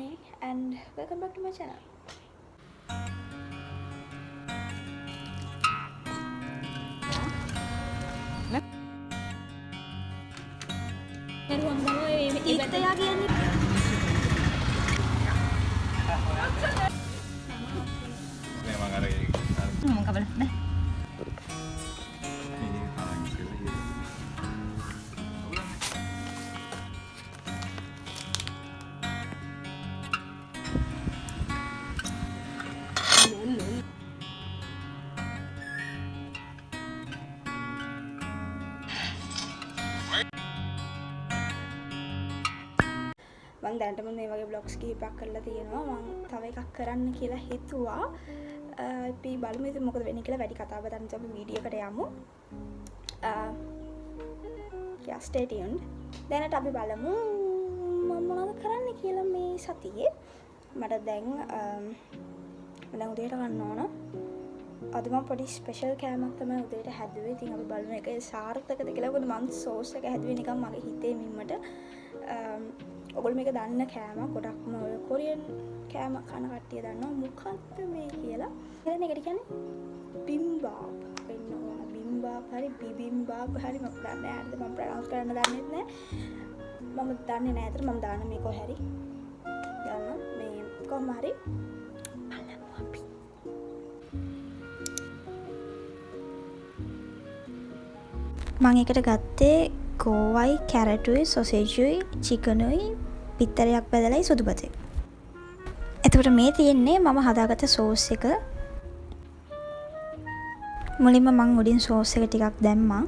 morning and welcome back to my channel. මම දැනටම මේ වගේ vlogs කිහිපයක් කරලා තියෙනවා. මම තව එකක් කරන්න කියලා හිතුවා. අපි බලමු ඉතින් මොකද වෙන්නේ කියලා. වැඩි කතා බහක් නැතුව අපි වීඩියෝ එකට යමු. Yeah, stay tuned. දැනට අපි බලමු මම මොනවද කරන්න කියලා මේ සතියේ. මට දැන් උදේට ගන්න ඕන. අද මම පොඩි ස්පෙෂල් කෑමක් තමයි උදේට හැදුවේ. ඉතින් අපි බලමු ඒක සාර්ථකද කියලා. මොකද මම සෝස් එක හැදුවේ නිකන් මගේ හිතේ මිම්මට. ඔගොල්ලෝ මේක දන්න කෑමක්. ගොඩක්ම ඔය කොරියන් කෑම කන කට්ටිය දන්නවා මොකක්ද මේ කියලා. එහෙනම් ඒකට කියන්නේ බිම්බාප් වෙන්න ඕන. බිම්බාප් හරි බිබිම්බාප් හරි මම දන්නේ නැහැ. හරිද මම ප්‍රොනවුන්ස් කරන්න දන්නේ නැහැ. මම දන්නේ නැහැ. අතට මම දාන්න මේ කොහේ හරි. යන්න මේ කොහම හරි බලමු අපි. මම එකට ගත්තේ කෝවයි කැරටුයි සොසේජුයි චිකනුයි පිත්තරයක් බදලයි සුදු බතේ. එතකොට මේ තියෙන්නේ මම හදාගත්ත සෝස් එක. මුලින්ම මම උඩින් සෝස් එක ටිකක් දැම්මා.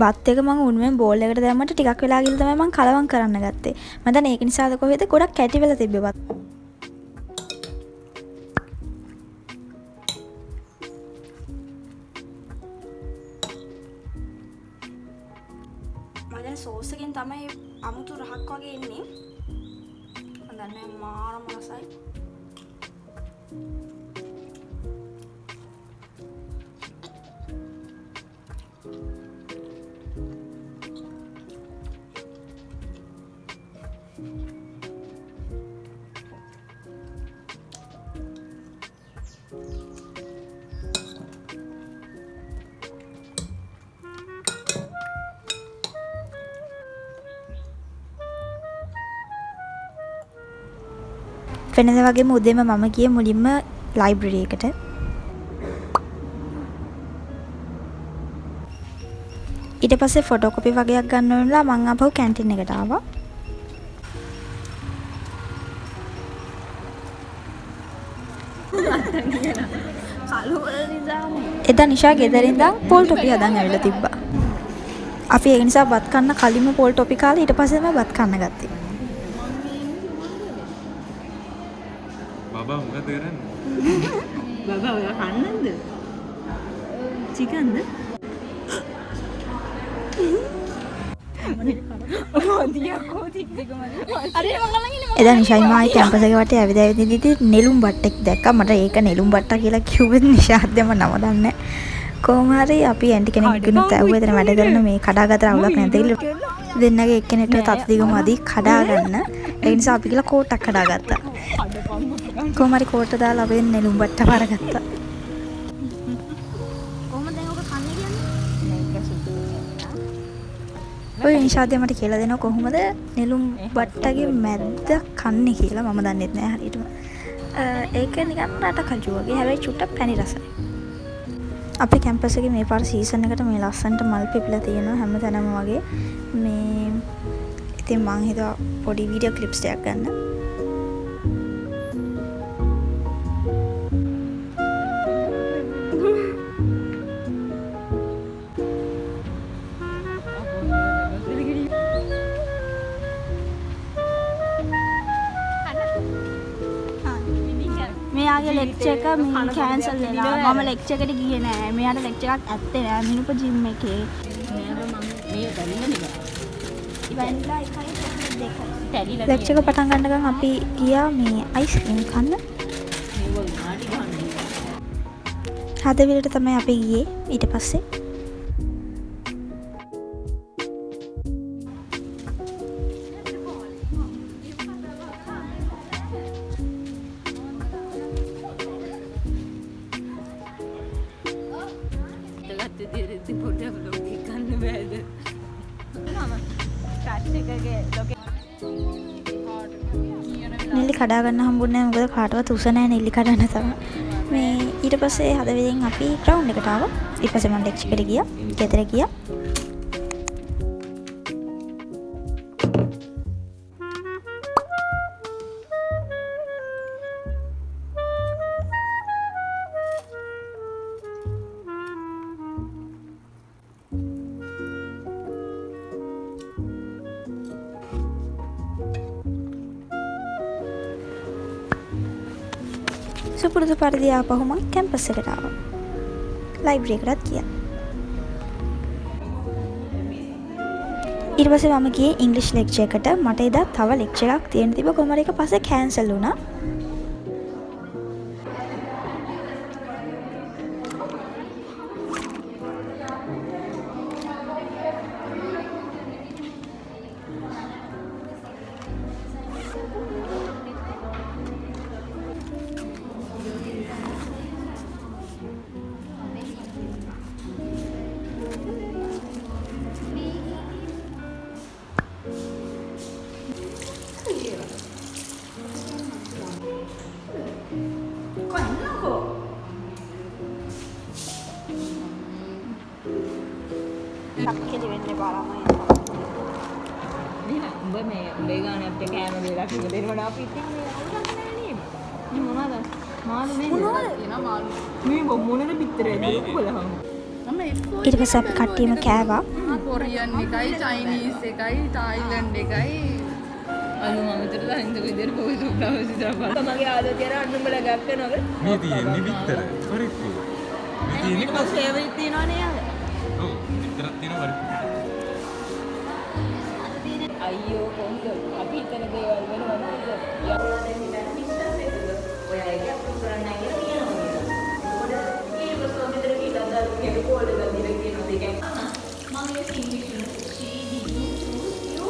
බත් එක මම උණුවෙන් බෝල් එකට දැම්මට ටිකක් වෙලා ගිහලා තමයි මම කලවම් කරන්න ගත්තේ. මම දැන් ඒක නිසාද කොහෙද ගොඩක් කැටි වෙලා තිබ්බේ බත්. මම දැන් සෝස් එකෙන් තමයි අමුතු රහක් වගේ එන්නේ. මම දන්නේ මාරම රසයි. වෙනද වගේම උදේම මම ගියේ මුලින්ම ලයිබ්‍රරි එකට. ඊට පස්සේ ෆොටෝකොපි වගේක් ගන්න ඕනලා මම ආපහු කැන්ටින් එකට ආවා. එදා නිෂා ගෙදරින් ඉඳන් පොල් ටොපි හදන් ඇවිල්ලා තිබ්බා. අපි ඒ නිසා බත් කන්න කලින්ම පොල් ටොපි කාලා ඊට පස්සේ තමයි බත් කන්න ගත්තේ. බබා මොකද කරන්නේ? බබා ඔයා කන්නද? චිකන්ද? එදා නිෂායි මායි කැම්පස් එක වටේ ඇවිද ඇවිද ඉඳිද්දි නෙළුම් බට්ටෙක් දැක්කා. මට ඒක නෙළුම් බට්ටා කියලා කිව්වෙත් නිෂාද්දම නම දන්නේ නැහැ. කොහොම හරි අපි ඇන්ටි කෙනෙක් ගිනුත් ඇහුවා එතන වැඩ කරන මේ කඩාගත අවුලක් නැද්ද කියලා. දෙන්නගේ එක්කෙනෙක්ට තත් දිගම අදී කඩා ගන්න. ඒ නිසා අපි කියලා කෝට්ටක් කඩාගත්තා. කොහොම හරි කෝට්ට දාලා අපි නෙළුම් බට්ටා වරගත්තා. කොහොමද දැන් ඔක කන්නේ කියන්නේ? මේක සුදු වෙනවා. ඔය නිෂාද්ද මට කියලා දෙනවා කොහොමද නෙළුම් බට්ටගේ මැද්ද කන්නේ කියලා. මම දන්නෙත් නෑ හරියටම. ඒක නිකන් රට කජු වගේ. හැබැයි චුට්ටක් පැණි රසයි. අපේ කැම්පස් එකේ මේ පාර සීසන් එකට මේ ලස්සනට මල් පිපිලා තියෙනවා හැමතැනම වගේ. මේ ඉතින් මං හිතුවා පොඩි වීඩියෝ ක්ලිප්ස් ටිකක් ගන්න. මෙයාගේ ලෙක්චර් එක මින් කැන්සල් වෙලා. මම ලෙක්චර් එකට ගියේ නෑ. මෙයාට ලෙක්චර් එකක් ඇත්තේ නෑ. මිනුප ජිම් එකේ. ලෙක්චර් එක පටන් ගන්න ගමන් අපි ගියා මේ අයිස්ක්‍රීම් කන්න. හදවිලට තමයි අපි ගියේ ඊට පස්සේ. නෙල්ලි කඩා ගන්න හම්බුනේ නැහැ මොකද කාටවත් උස නැහැ නෙල්ලි කඩන්න තමයි. මේ ඊට පස්සේ හදවිලෙන් අපි ග්‍රවුන්ඩ් එකට ආවා. ඊට පස්සේ මම ලෙක්චර් එකට ගියා. ගෙදර ගියා. සුපුරුදු පරිදි ආපහු මම කැම්පස් එකට ආවා. ලයිබ්‍රරි එකටත් ගියා. ඊට පස්සේ මම ගියේ ඉංග්‍රීසි ලෙක්චර් එකට. මට එදා තව ලෙක්චර් එකක් තියෙන තිබ්බ කොහමද ඒක පස්සේ කැන්සල් වුණා. සක්කෙලි වෙන්නේ බලමයි. නේද? උඹ මේ ගානත් කෑම වේලා කිව්ව දෙනවනේ අපි ඉතින් මේ අල්ලන්නේ නැහැ නේද? මේ මොනවද? මාළු නේද? එනවා මාළු. මේ මොනද පිටරේ දුක්කොලහම. ඊට පස්සේ අපි කට්ටියම කෑවා. කොරියන් එකයි චයිනීස් එකයි තායිලන්ඩ් එකයි අලු මම විතර දාන්න විදියට පොයි සුබ්ලාවසි දාපන්. මගේ ආදතියර අන්නුඹල ගක්කනවද? මේ තියෙන්නේ විතර. හරිද? ඉතින් මේක ෆේවරිට් තියනවනේ යාද? ඔව් විතරක් තියෙනවා වරි. අයියෝ කොහොමද අපි හිතන දේවල් වෙනවද? යාළුවා දැන් හිතන විශ්වාසයද? ඔය අයගේ අප්ලෝඩ් කරන්න නැහැ කියලා කියනවා. මොකද ඊට පස්සේ මෙතන කියලා දාලා කෙනෙක් කෝල් එකක් දීලා කියනවා දෙකක්. මම ඒක ඉංග්‍රීසි she did you choose you.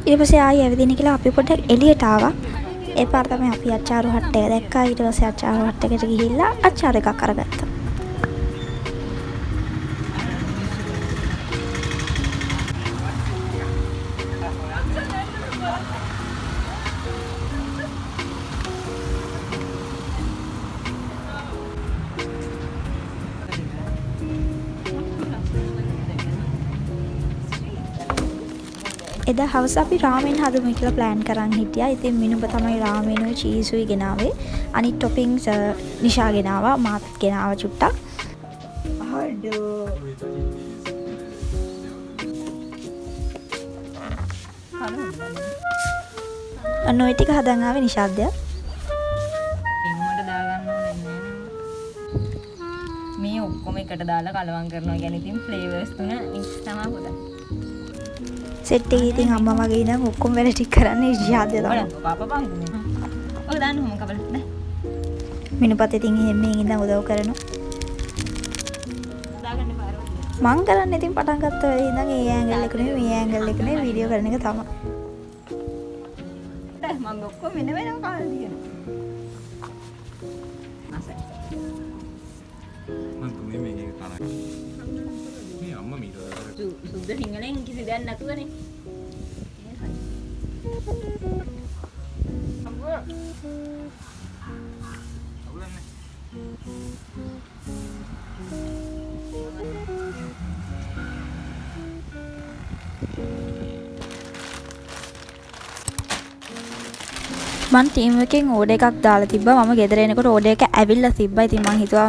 ඊට පස්සේ ආයෙ ඇවිදින්න කියලා අපි පොඩ්ඩක් එළියට ආවා. ඒ පාර තමයි අපි අච්චාරු හට් එක දැක්කා. ඊට පස්සේ අච්චාරු හට් එකට ගිහිල්ලා අච්චාරු එකක් අරගත්තා. එදා හවස අපි රාමෙන් හදමු කියලා ප්ලෑන් කරන් හිටියා. ඉතින් මිනුඹ තමයි රාමෙනුයි චීසුයි ගෙනාවේ. අනිත් ටොපින්ග්ස් නිෂා ගෙනාවා. මාත් ගෙනාවා චුට්ටක්. හඩෝ. ඔන්න ඔය ටික හදන් ආවේ නිෂාද්දයා. ඉන්නට දාගන්න ඕනේ නෑ. මේ ඔක්කොම එකට දාලා කලවම් කරනවා. කියන්නේ ඉතින් ෆ්ලේවර්ස් තුන මික්ස් තමයි හොදන්නේ. සෙට් එකේ ඉතින් අම්මා වගේ ඉඳන් ඔක්කොම වැඩ ටික කරන්නේ නිෂාද්දයා තමයි. පාපා පංගු. ඔය දාන්න හොම කබල නෑ. මිනුපත් ඉතින් එහෙම ඉඳන් උදව් කරනවා. දාගන්න පාර. මං කරන්නේ ඉතින් පටන් ගත්ත වෙලේ ඉඳන් ඒ ඇන්ගල් එක නෙවෙයි මේ ඇන්ගල් එක නෙවෙයි වීඩියෝ කරන එක තමයි. මම ඔක්කොම වෙන වෙනම කාලා තියෙනවා. අසයි. මම තුමේ මේක කරා. මේ අම්මා මීට සුද්ධ සිංහලෙන් කිසි දෙයක් නැතුවනේ. මම ටීම් එකෙන් ඕඩර් එකක් දාලා තිබ්බා. මම ගෙදර එනකොට ඕඩර් එක ඇවිල්ලා තිබ්බා. ඉතින් මම හිතුවා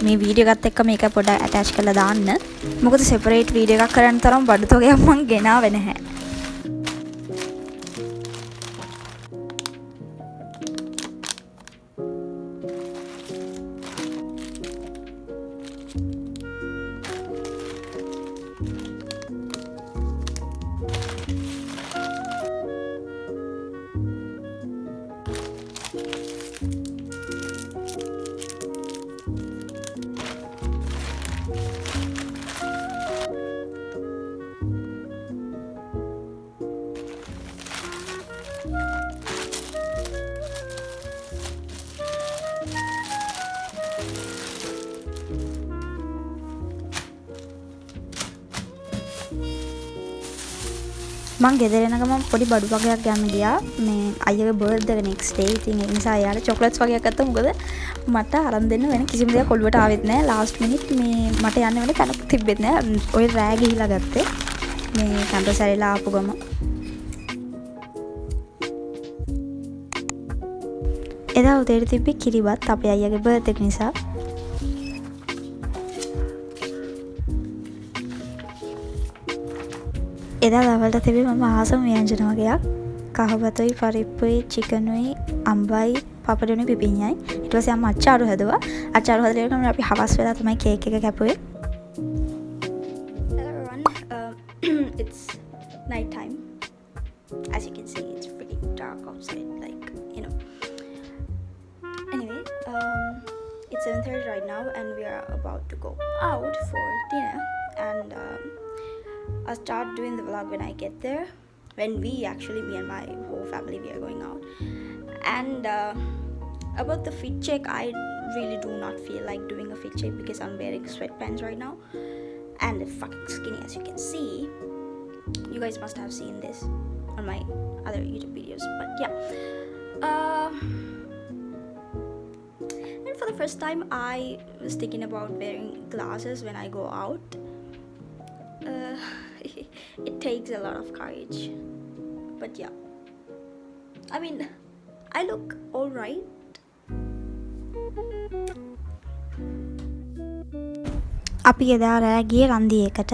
මේ වීඩියෝ එකත් එක්ක මේක පොඩ්ඩක් ඇටච් කරලා දාන්න. මොකද සෙපරේට් වීඩියෝ එකක් කරන්න තරම් බඩු තොගයක් මම ගෙනාවේ නැහැ. මං ගෙදර එන ගමන් පොඩි බඩු වගේක් ගන්න ගියා මේ අයියාගේ බර්ත්ඩේ එක නෙක්ස්ට් ඩේ. ඉතින් ඒ නිසා එයාට චොක්ලට්ස් වගේක් ගත්තා. මොකද මට අරන් දෙන්න වෙන කිසිම දෙයක් ඔළුවට ආවෙත් නැහැ. ලාස්ට් මිනිත් මේ මට යන්න වෙන තැනක් තිබෙත් නැහැ. ඔය රෑ ගිහිලා ගත්තේ. මේ කැම්පස් ඇරිලා ආපු ගම. එදා උදේට තිබ්බේ කිරිබත් අපේ අයියාගේ බර්ත්ඩේ එක නිසා. එදා දවල්ට තිබේ මම ආසම ව්‍යංජන වගේක්. කහවතුයි, පරිප්පුයි, චිකනුයි, අම්බයි, පපඩුයි, පිපිඤ්ඤයි. ඊට පස්සේ අම්මා අච්චාරු හැදුවා. අච්චාරු හදලා ඉවරනම අපි හවස් වෙලා තමයි කේක් එක කැපුවේ. Hello everyone. It's night time. As you can see, it's pretty dark outside, like, you know. Anyway, it's 7:30 right now and we are about to go out for dinner and I'll start doing the vlog when I get there. When me and my whole family, we are going out. And about the fit check, I really do not feel like doing a fit check because I'm wearing sweatpants right now and they're fucking skinny, as you can see. You guys must have seen this on my other YouTube videos, but yeah. And for the first time, I was thinking about wearing glasses when I go out. It takes a lot of courage, but yeah, I mean, I look alright. අපි එදා රෑ ගියේ රන්දියේකට.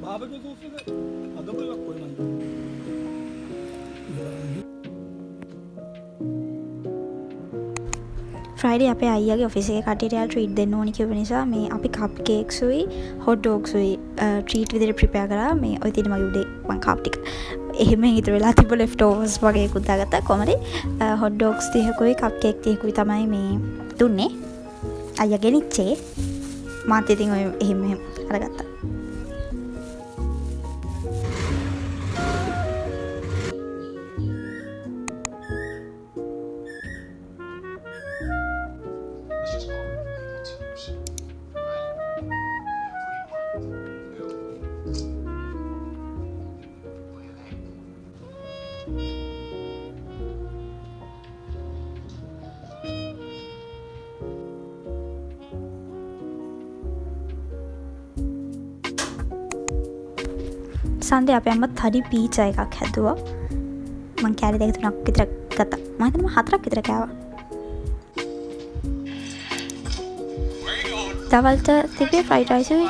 barbecue sauce එක අදම එකක් කොයි මන්ද Friday අපේ අයියාගේ ඔෆිස් එකේ කට්ටියට යාලා ට්‍රීට් දෙන්න ඕනි කියපු නිසා මේ අපි කප් කේක්ස් උයි හොට් ඩොග්ස් උයි ට්‍රීට් විදිහට ප්‍රිපෙයාර් කරා. මේ ඔය තියෙන මගේ උඩේ මං කප් ටික එහෙම ඉතුරු වෙලා තිබ්බ ලෙෆ්ට් ඕවර්ස් වගේ එකක් දාගත්තා. කොහමද හොට් ඩොග්ස් 30කුයි කප් කේක් 30කුයි තමයි මේ දුන්නේ. අයියා ගෙනිච්චේ මාත් ඉතින් ඔය එහෙම අරගත්තා. සන්ඩේ අපේ අම්මත් හරි පීචා එකක් හැදුවා. මං කෑලි දෙක තුනක් විතර ගත්තා. මම හිතන්නේ 4ක් විතර කෑවා. දවල්ට තිබේ ෆ්‍රයිඩ් රයිස් උයි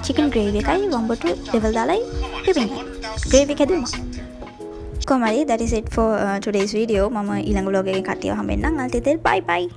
චිකන් ග්‍රේවි එකයි වම්බටු ලෙවල් දාලයි පිපින්නේ. ග්‍රේවි එක හැදුවා. කොහමද? That is it for today's video. මම ඊළඟ vlog එකේ කට්ටියව හම්බෙන්නම්. අල්තිතෙල් bye bye.